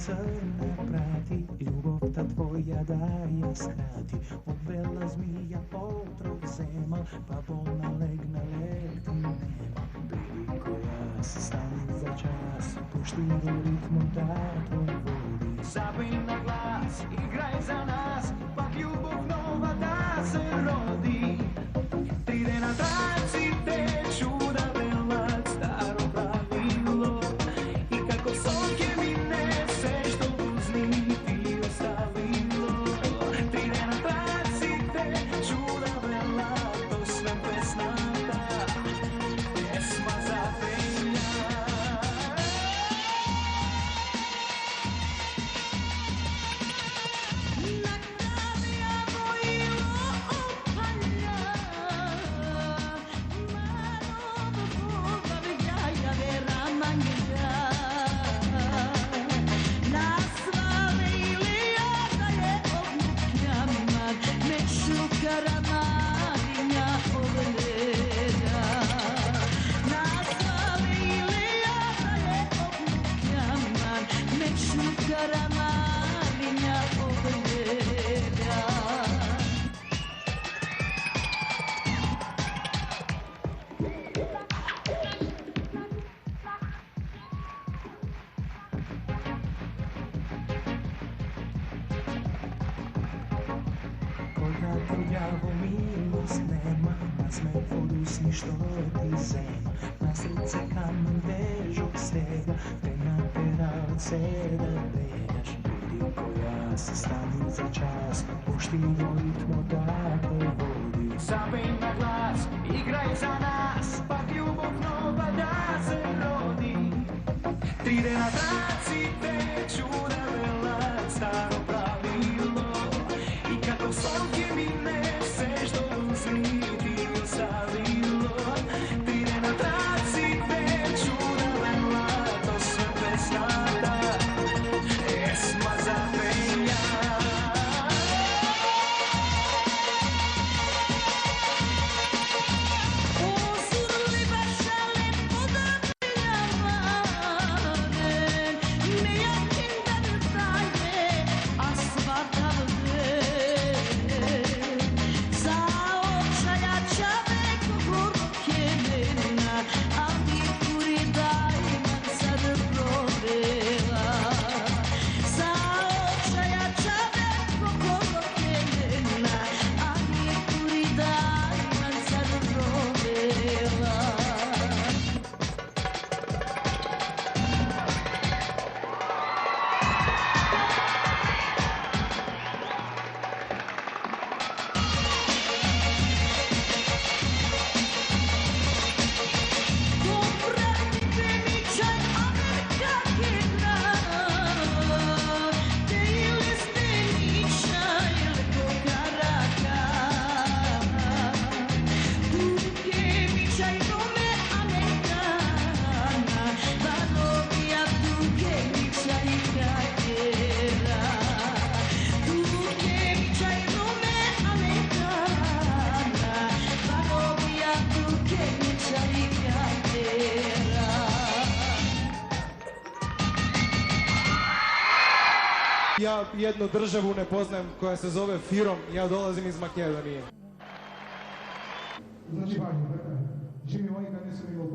crna prati, ljubov ta tvoja da je skrati. Odvela zmija otrov zema, pa bolna legne lek ti nema. Baby koja se stani za čas, pušti u ritmu da to vodi. Zapij na glas, igraj za nas, pa ljubov nova da se rodi. Pride na traci te čuda velac, staro pravilo. I kako sonke mi nese, što uzmi ti ostavilo. Pride na traci te čuda velac, to sve pesna ta, pesma za penja. Trudjavo milost nema, nas me podusi što ti zema. Na srce kamen vežu stega, te natera od sebe begaš. Budi koja se stani za čas, pušti u ritmu da te vodi. Zapej na glas, igraj za nas, pa ljubov nova da se rodi. Pride na traci te čuda velac, staro pravilo. I kako sonke mi nese, što uzmi ti ostavilo. Pride na traci te čuda velac, to sve pesna ta, pesma za penja. Ja jednu državu ne poznajem koja se zove Firom, ja dolazim iz Makedonije. Znači, Jimmy White kad nisam imao